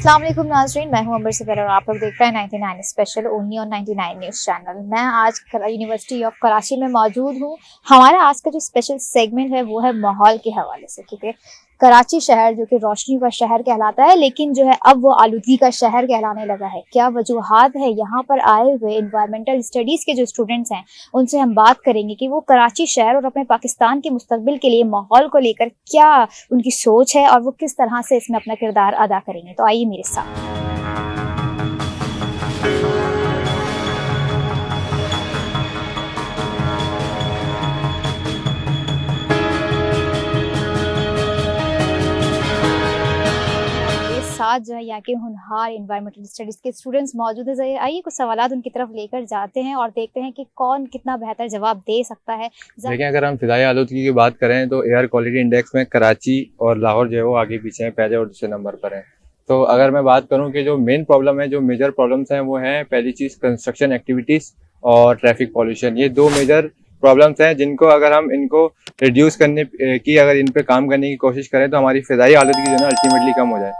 अस्सलाम वालेकुम नाज़रीन, मैं हूं अंबर सफर और आप लोग देख रहे हैं 99 special only on 99 news channel. मैं आज यूनिवर्सिटी ऑफ कराची में मौजूद हूं। हमारा आज का जो स्पेशल सेगमेंट है वो है माहौल के हवाले से, क्योंकि कराची शहर जो कि रोशनी का शहर कहलाता है, लेकिन जो है अब वो आलूदगी का शहर कहलाने लगा है। क्या वजूहात है? यहाँ पर आए हुए इन्वायरमेंटल स्टडीज़ के जो स्टूडेंट्स हैं उनसे हम बात करेंगे कि वो कराची शहर और अपने पाकिस्तान के मुस्तकबिल के लिए माहौल को लेकर क्या उनकी सोच है और वो किस तरह से इसमें अपना किरदार अदा करेंगे। तो आइए मेरे साथ। साथ जो है यहाँ के होनहार एनवायरमेंटल स्टडीज के स्टूडेंट्स मौजूद है। आइए कुछ सवालात उनकी तरफ लेकर जाते हैं और देखते हैं कि कौन कितना बेहतर जवाब दे सकता है। देखिए, अगर हम फिजाई आलूदगी की बात करें तो एयर क्वालिटी इंडेक्स में कराची और लाहौर जो है वो आगे पीछे हैं, पहले और दूसरे नंबर पर हैं। तो अगर मैं बात करूं कि जो मेन प्रॉब्लम है, जो मेजर प्रॉब्लम्स हैं वो हैं, पहली चीज़ कंस्ट्रक्शन एक्टिविटीज़ और ट्रैफिक पॉल्यूशन। ये दो मेजर प्रॉब्लम्स हैं जिनको अगर हम इनको रिड्यूस करने की अगर इन पे काम करने की कोशिश करें तो हमारी फिजाई आलूदगी जो है ना अल्टीमेटली कम हो जाए।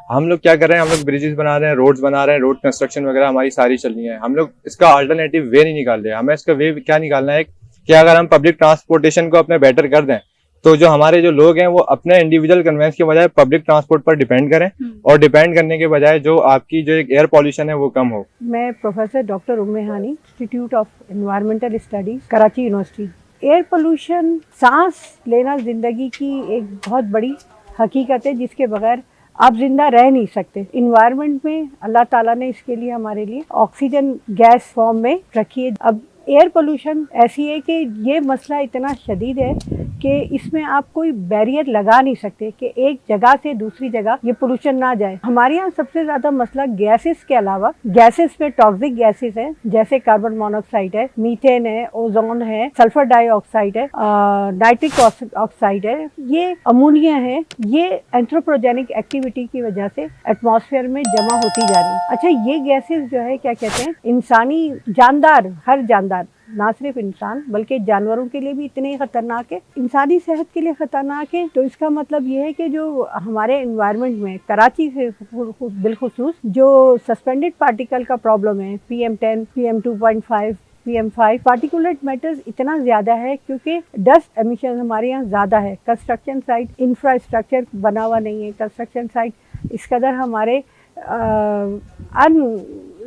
हम लोग क्या कर रहे हैं, हम लोग ब्रिजेस बना रहे हैं, रोड्स बना रहे हैं, रोड कंस्ट्रक्शन वगैरह हमारी सारी चल रही है। हम लोग इसका अल्टरनेटिव वे नहीं निकाल रहे। हमें इसका वे क्या निकालना है कि अगर हम पब्लिक ट्रांसपोर्टेशन को अपने बेटर कर दें तो जो हमारे जो लोग हैं वो अपने इंडिविजुअल कन्वेंस के बजाय पब्लिक ट्रांसपोर्ट पर डिपेंड करें और डिपेंड करने के बजाय जो आपकी जो एक एयर पॉल्यूशन है वो कम हो। मैं professor doctor Umme Hani, institute of environmental studies, Karachi university. Air pollution, सांस लेना जिंदगी की एक बहुत बड़ी हकीकत है जिसके बगैर आप जिंदा रह नहीं सकते। इन्वायरमेंट में अल्लाह ताला ने इसके लिए हमारे लिए ऑक्सीजन गैस फॉर्म में रखी है। अब एयर पोल्यूशन ऐसी है कि ये मसला इतना शदीद है कि इसमें आप कोई बैरियर लगा नहीं सकते कि एक जगह से दूसरी जगह ये पोल्यूशन ना जाए। हमारे यहाँ सबसे ज़्यादा मसला गैसेस के अलावा, गैसेस में टॉक्सिक गैसेस हैं जैसे कार्बन मोनोऑक्साइड है, मीथेन है, ओजोन है, सल्फर डाइऑक्साइड है, नाइट्रिक ऑक्साइड है, ये अमोनिया है। ये एंथ्रोपोजेनिक एक्टिविटी की वजह से एटमॉस्फेयर में जमा होती जा रही है। अच्छा, ये गैसेस जो है क्या कहते हैं, इंसानी जानदार, हर जानदार, ना सिर्फ इंसान बल्कि जानवरों के लिए भी इतने खतरनाक है, इंसानी सेहत के लिए खतरनाक है। तो इसका मतलब ये है कि जो हमारे एनवायरनमेंट में कराची से बिलखुसूस जो सस्पेंडेड पार्टिकल का प्रॉब्लम है, PM10, PM2.5, PM5, particulate matters इतना ज़्यादा है क्योंकि डस्ट एमिशन हमारे यहाँ ज़्यादा है। कंस्ट्रक्शन साइट, इंफ्रास्ट्रक्चर बना हुआ नहीं है। कंस्ट्रक्शन साइट इस कदर हमारे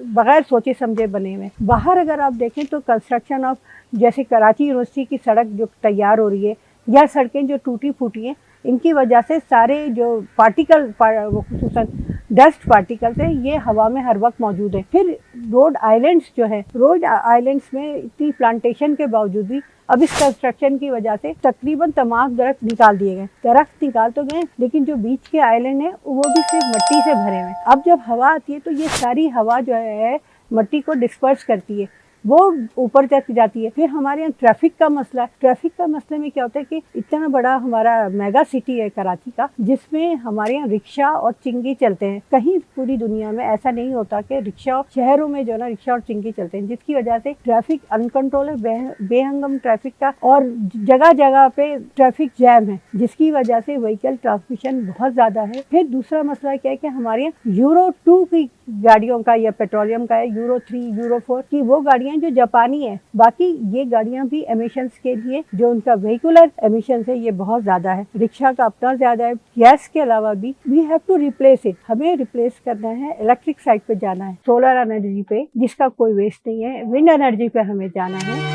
बगैर सोचे समझे बने हुए। बाहर अगर आप देखें तो कंस्ट्रक्शन ऑफ, जैसे कराची यूनिवर्सिटी की सड़क जो तैयार हो रही है या सड़कें जो टूटी फूटी हैं, इनकी वजह से सारे जो पार्टिकल, खुसूसन डस्ट पार्टिकल्स हैं, ये हवा में हर वक्त मौजूद है। फिर रोड आइलैंड्स जो है, रोड आइलैंड्स में इतनी प्लांटेशन के बावजूद भी अब इस कंस्ट्रक्शन की वजह से तकरीबन तमाम दरख्त निकाल दिए गए। दरख्त निकाल तो गए लेकिन जो बीच के आइलैंड है वो भी सिर्फ मिट्टी से भरे हुए। अब जब हवा आती है तो ये सारी हवा जो है मिट्टी को डिस्पर्स करती है, वो ऊपर तक जाती है। फिर हमारे यहाँ ट्रैफिक का मसला, ट्रैफिक का मसले में क्या होता है कि इतना बड़ा हमारा मेगा सिटी है कराची का, जिसमें हमारे यहाँ रिक्शा और चिंगी चलते हैं। कहीं पूरी दुनिया में ऐसा नहीं होता कि रिक्शा, शहरों में जो ना रिक्शा और चिंगी चलते हैं, जिसकी वजह से ट्रैफिक अनकंट्रोल है, बेहंगम ट्रैफिक का, और जगह जगह पे ट्रैफिक जैम है जिसकी वजह से व्हीकल ट्रांसमिशन बहुत ज़्यादा है। फिर दूसरा मसला क्या है कि हमारे यहाँ यूरो 2 की गाड़ियों का या पेट्रोलियम का है, यूरो 3, यूरो 4 की वो गाड़ियाँ जो जापानी है। बाकी ये गाड़ियां भी एमिशंस के लिए जो उनका व्हीकुलर एमिशंस है ये बहुत ज्यादा है। रिक्शा का अपना ज्यादा है। गैस के अलावा भी we have to replace it, हमें रिप्लेस करना है, इलेक्ट्रिक साइड पे जाना है, सोलर एनर्जी पे जिसका कोई वेस्ट नहीं है, विंड एनर्जी पे हमें जाना है।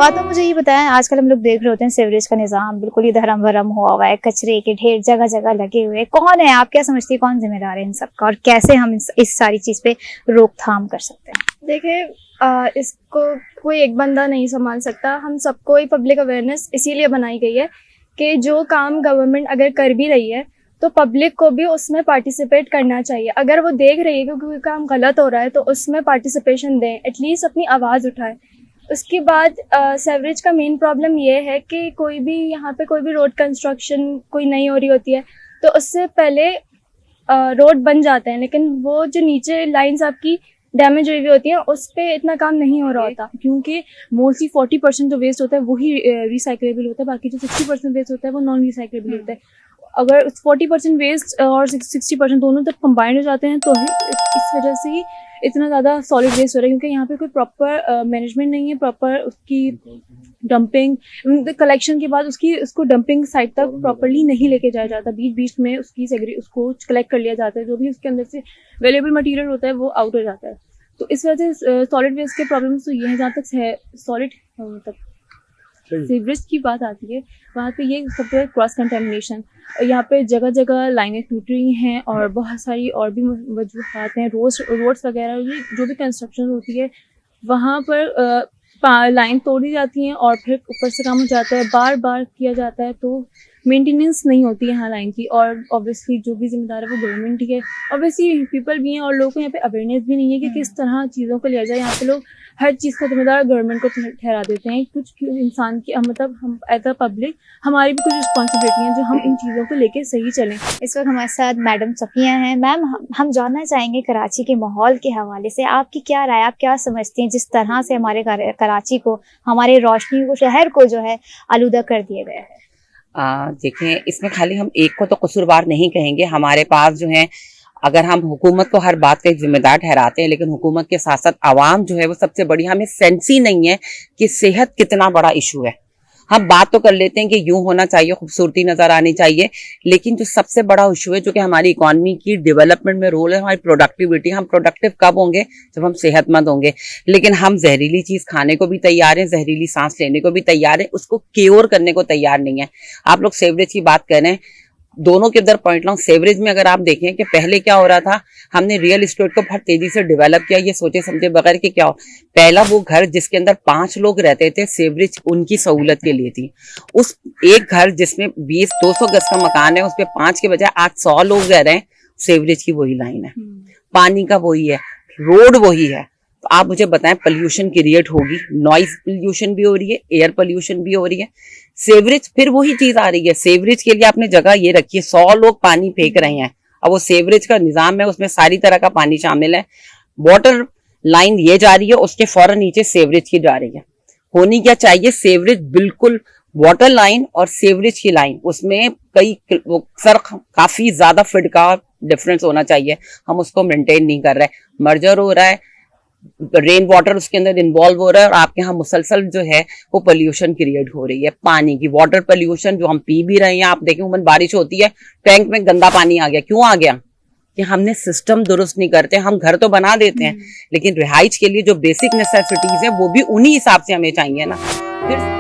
तो मुझे ये बताएं, आजकल हम लोग देख रहे होते हैं सीवरेज का निजाम बिल्कुल ही धर्म भरम हुआ है, कचरे के ढेर जगह जगह लगे हुए। कौन है, आप क्या समझती है, कौन जिम्मेदार है इन सब का और कैसे हम इस सारी चीज पे रोकथाम कर सकते हैं? देखिए, इसको कोई एक बंदा नहीं संभाल सकता। हम सबको ही पब्लिक अवेयरनेस इसीलिए बनाई गई है कि जो काम गवर्नमेंट अगर कर भी रही है तो पब्लिक को भी उसमें पार्टिसिपेट करना चाहिए। अगर वो देख रही है कि कोई काम गलत हो रहा है तो उसमें पार्टिसिपेशन दें, एटलीस्ट अपनी आवाज़ उठाएं। उसके बाद सेवरेज का मेन प्रॉब्लम ये है कि कोई भी यहाँ पे कोई भी रोड कंस्ट्रक्शन कोई नई हो रही होती है तो उससे पहले रोड बन जाते हैं, लेकिन वो जो नीचे लाइंस आपकी डैमेज हुई हुई होती हैं उस पे इतना काम नहीं हो रहा होता, क्योंकि मोस्टली 40% जो वेस्ट होता है वही रिसाइकलेबल होता है, बाकी जो 60% वेस्ट होता है वो नॉन रिसाइकलेबल होता है। अगर 40% वेस्ट और 60% दोनों तक कंबाइंड हो जाते हैं तो ही इस वजह से ही इतना ज़्यादा सॉलिड वेस्ट हो रहा है, क्योंकि यहाँ पे कोई प्रॉपर मैनेजमेंट नहीं है, प्रॉपर उसकी डंपिंग कलेक्शन के बाद उसको डंपिंग साइट तक प्रॉपरली नहीं लेके जाया जाता, बीच बीच में उसको कलेक्ट कर लिया जाता है, जो भी उसके अंदर से अवेलेबल मटेरियल होता है वो आउट हो जाता है। तो इस वजह से सॉलिड वेस्ट के प्रॉब्लम्स तो ये है। जहाँ तक है सॉलिड मतलब सीवरेज की बात आती है, वहाँ पे ये सबसे क्रॉस कंटेमिनेशन, यहाँ पे जगह जगह लाइनें टूट रही हैं और बहुत सारी और भी वजूहात हैं। रोड्स वगैरह जो भी कंस्ट्रक्शन होती है वहाँ पर लाइन तोड़ी जाती हैं और फिर ऊपर से काम हो जाता है, बार बार किया जाता है, तो मेंटेनेंस नहीं होती है यहाँ लाइन की। और ऑब्वियसली जो भी जिम्मेदार है वो गवर्नमेंट ही है, ऑब्वियसली पीपल भी हैं और लोगों को यहाँ पे अवेयरनेस भी नहीं है कि किस तरह चीज़ों को लिया जाए। यहाँ पे लोग हर चीज़ का जिम्मेदार गवर्नमेंट को ठहरा देते हैं। कुछ इंसान की मतलब हम एज अ पब्लिक हमारी भी कुछ रिस्पॉन्सिबिलिटी है जो हम इन चीज़ों को लेके सही चलें। इस वक्त हमारे साथ मैडम सफिया हैं। मैम, हम जानना चाहेंगे कराची के माहौल के हवाले से आपकी क्या राय, आप क्या समझती हैं जिस तरह से हमारे कराची को, हमारे रोशनी को, शहर को जो है आलूदा कर दिया गया है? देखें, इसमें खाली हम एक को तो कसूरवार नहीं कहेंगे। हमारे पास जो है, अगर हम हुकूमत को हर बात का एक जिम्मेदार ठहराते हैं, लेकिन हुकूमत के साथ साथ आवाम जो है वो सबसे बड़ी, हमें सेंस ही नहीं है कि सेहत कितना बड़ा इशू है। हम बात तो कर लेते हैं कि यूं होना चाहिए, खूबसूरती नजर आनी चाहिए, लेकिन जो सबसे बड़ा इशू है जो कि हमारी इकोनॉमी की डेवलपमेंट में रोल है, हमारी प्रोडक्टिविटी। हम प्रोडक्टिव कब होंगे? जब हम सेहतमंद होंगे। लेकिन हम जहरीली चीज खाने को भी तैयार हैं, जहरीली सांस लेने को भी तैयार है, उसको क्योर करने को तैयार नहीं है। आप लोग सेवरेज की बात कर रहे हैं, दोनों के उधर पॉइंट लाऊं। सेवरेज में अगर आप देखें कि पहले क्या हो रहा था, हमने रियल एस्टेट को बहुत तेजी से डेवलप किया, ये सोचे समझे बगैर कि क्या हो। पहला वो घर जिसके अंदर 5 लोग रहते थे, सेवरेज उनकी सहूलत के लिए थी। उस एक घर जिसमें 20-200 गज का मकान है, उस पर 5 के बजाय आज 100 लोग रह रहे हैं। सेवरेज की वही लाइन है, पानी का वही है, रोड वही है। तो आप मुझे बताएं, पोल्यूशन क्रिएट होगी, नॉइज पोल्यूशन भी हो रही है, एयर पोल्यूशन भी हो रही है। सेवरेज फिर वही चीज आ रही है। सेवरेज के लिए आपने जगह ये रखी है, 100 लोग पानी फेंक रहे हैं। अब वो सेवरेज का निजाम है, उसमें सारी तरह का पानी शामिल है। वाटर लाइन ये जा रही है, उसके फौरन नीचे सेवरेज की जा रही है। होनी क्या चाहिए? सेवरेज बिल्कुल, वाटर लाइन और सेवरेज की लाइन, उसमें काफी ज्यादा फीट का डिफरेंस होना चाहिए। हम उसको मेंटेन नहीं कर रहे, मर्जर हो रहा है, रेन वाटर उसके अंदर इन्वॉल्व हो रहा है और आपके यहाँ मुसलसल जो है वो पोल्यूशन क्रिएट हो रही है। पानी की, वाटर पोल्यूशन जो हम पी भी रहे हैं। आप देखें, उमन बारिश होती है, टैंक में गंदा पानी आ गया। क्यों आ गया? कि हमने सिस्टम दुरुस्त नहीं करते। हम घर तो बना देते हैं, लेकिन रिहाइश के लिए जो बेसिक नेसेसिटीज है वो भी उन्हीं हिसाब से हमें चाहिए ना। फिर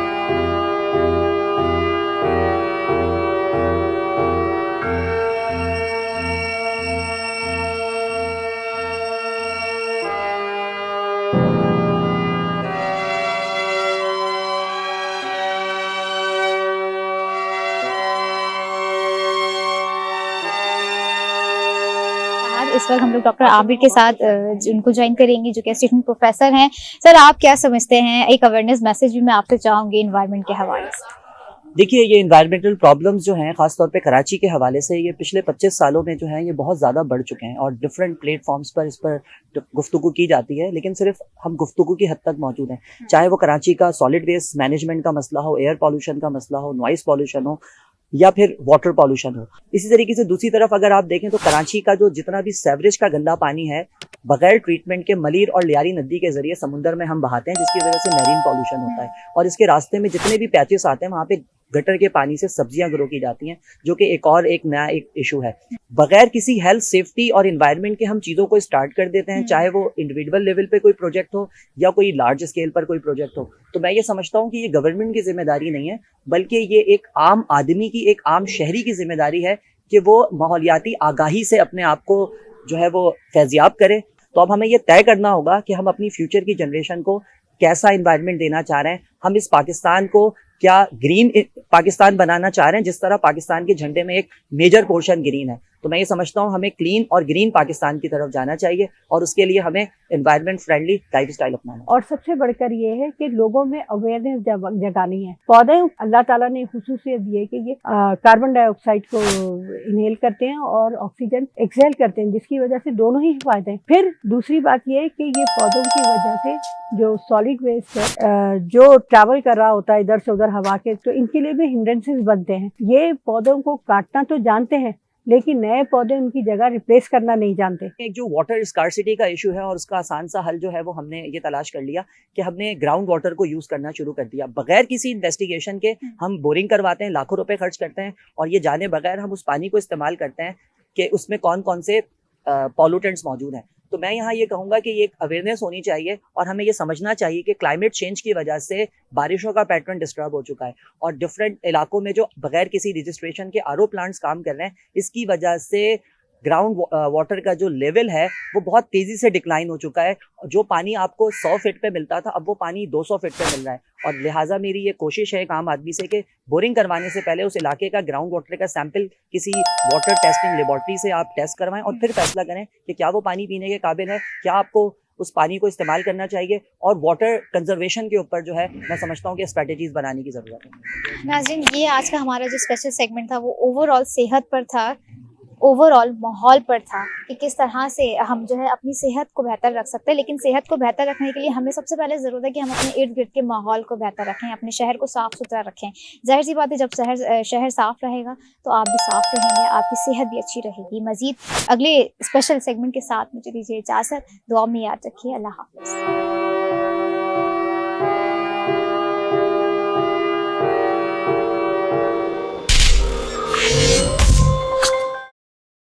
इस वक्त हम लोग डॉक्टर आबिर के साथ उनको ज्वाइन करेंगे, जो कि असिस्टेंट प्रोफेसर हैं। सर, आप क्या समझते हैं, एक अवेयरनेस मैसेज भी मैं आपसे चाहूंगी इन्वायरमेंट के हवाले से। देखिए, ये इन्वायरमेंटल प्रॉब्लम्स जो हैं, खासतौर पे कराची के हवाले से, ये पिछले 25 सालों में जो है ये बहुत ज़्यादा बढ़ चुके हैं और डिफरेंट प्लेटफॉर्म्स पर इस पर गुफ्तगू की जाती है, लेकिन सिर्फ हम गुफ्तगू की हद तक मौजूद हैं। चाहे वो कराची का सॉलिड वेस्ट मैनेजमेंट का मसला हो, एयर पॉल्यूशन का मसला हो, नॉइस पॉल्यूशन हो, या फिर वाटर पॉल्यूशन हो। इसी तरीके से दूसरी तरफ अगर आप देखें तो कराची का जो जितना भी सेवरेज का गंदा पानी है, बगैर ट्रीटमेंट के मलीर और लियारी नदी के जरिए समुद्र में हम बहाते हैं, जिसकी वजह से मैरीन पॉल्यूशन होता है। और इसके रास्ते में जितने भी पैचेस आते हैं, वहाँ पे गटर के पानी से सब्जियां ग्रो की जाती हैं, जो कि एक नया इशू है। बगैर किसी हेल्थ, सेफ्टी और इन्वायरमेंट के हम चीज़ों को स्टार्ट कर देते हैं, चाहे वो इंडिविजुअल लेवल पे कोई प्रोजेक्ट हो या कोई लार्ज स्केल पर कोई प्रोजेक्ट हो। तो मैं ये समझता हूँ कि ये गवर्नमेंट की जिम्मेदारी नहीं है, बल्कि ये एक आम आदमी की, एक आम शहरी की जिम्मेदारी है कि वो माहौलियाती आगाही से अपने आप को जो है वो फैज़याब करे। तो अब हमें ये तय करना होगा कि हम अपनी फ्यूचर की जनरेशन को कैसा इन्वायरमेंट देना चाह रहे हैं। हम इस पाकिस्तान को क्या ग्रीन पाकिस्तान बनाना चाह रहे हैं, जिस तरह पाकिस्तान के झंडे में एक मेजर पोर्शन ग्रीन है। तो मैं ये समझता हूँ हमें क्लीन और ग्रीन पाकिस्तान की तरफ जाना चाहिए और उसके लिए हमें एनवायरनमेंट फ्रेंडली लाइफ स्टाइल अपनाना। और सबसे बढ़कर ये है कि लोगों में अवेयरनेस जगानी है। पौधे अल्लाह ताला ने खुसूसियत दी है कि ये कार्बन डाइऑक्साइड को इनहेल करते हैं और ऑक्सीजन एक्सहेल करते हैं, जिसकी वजह से दोनों ही फायदे हैं। फिर दूसरी बात ये है कि ये पौधों की वजह से जो सॉलिड वेस्ट है जो ट्रैवल कर रहा होता है इधर से उधर हवा के, तो इनके लिए भी हिंड्रेंसेस बनते हैं। ये पौधों को काटना तो जानते हैं लेकिन नए पौधे उनकी जगह रिप्लेस करना नहीं जानते। एक जो वाटर स्कार्सिटी का इशू है और उसका आसान सा हल जो है वो हमने ये तलाश कर लिया कि हमने ग्राउंड वाटर को यूज करना शुरू कर दिया। बगैर किसी इन्वेस्टिगेशन के हम बोरिंग करवाते हैं, लाखों रुपए खर्च करते हैं और ये जाने बगैर हम उस पानी को इस्तेमाल करते हैं कि उसमें कौन कौन से पॉल्यूटेंट्स मौजूद हैं। तो मैं यहाँ ये कहूँगा कि ये एक अवेयरनेस होनी चाहिए और हमें ये समझना चाहिए कि क्लाइमेट चेंज की वजह से बारिशों का पैटर्न डिस्टर्ब हो चुका है और डिफरेंट इलाकों में जो बगैर किसी रजिस्ट्रेशन के आरओ प्लांट्स काम कर रहे हैं, इसकी वजह से ग्राउंड वाटर का जो लेवल है वो बहुत तेजी से डिक्लाइन हो चुका है। जो पानी आपको 100 फीट पे मिलता था अब वो पानी 200 फीट पे मिल रहा है और लिहाजा मेरी ये कोशिश है एक आम आदमी से कि बोरिंग करवाने से पहले उस इलाके का ग्राउंड वाटर का सैंपल किसी वाटर टेस्टिंग लेबोरेटरी से आप टेस्ट करवाएं और फिर फैसला करें कि क्या वो पानी पीने के काबिल है, क्या आपको उस पानी को इस्तेमाल करना चाहिए। और वाटर कंजर्वेशन के ऊपर जो है मैं समझता हूँ कि स्ट्रेटेजीज बनाने की जरूरत है। नाज़रीन, ये आज का हमारा जो स्पेशल सेगमेंट था वो ओवरऑल सेहत पर था, ओवरऑल माहौल पर था कि किस तरह से हम जो है अपनी सेहत को बेहतर रख सकते हैं। लेकिन सेहत को बेहतर रखने के लिए हमें सबसे पहले ज़रूरत है कि हम अपने इर्द गिर्द के माहौल को बेहतर रखें, अपने शहर को साफ़ सुथरा रखें। जाहिर सी बात है, जब शहर साफ़ रहेगा तो आप भी साफ़ रहेंगे, आपकी सेहत भी अच्छी रहेगी। मज़ीद अगले स्पेशल सेगमेंट के साथ मुझे दीजिए इजाज़त। दुआ में याद रखिए। अल्लाह हाफ़िज़।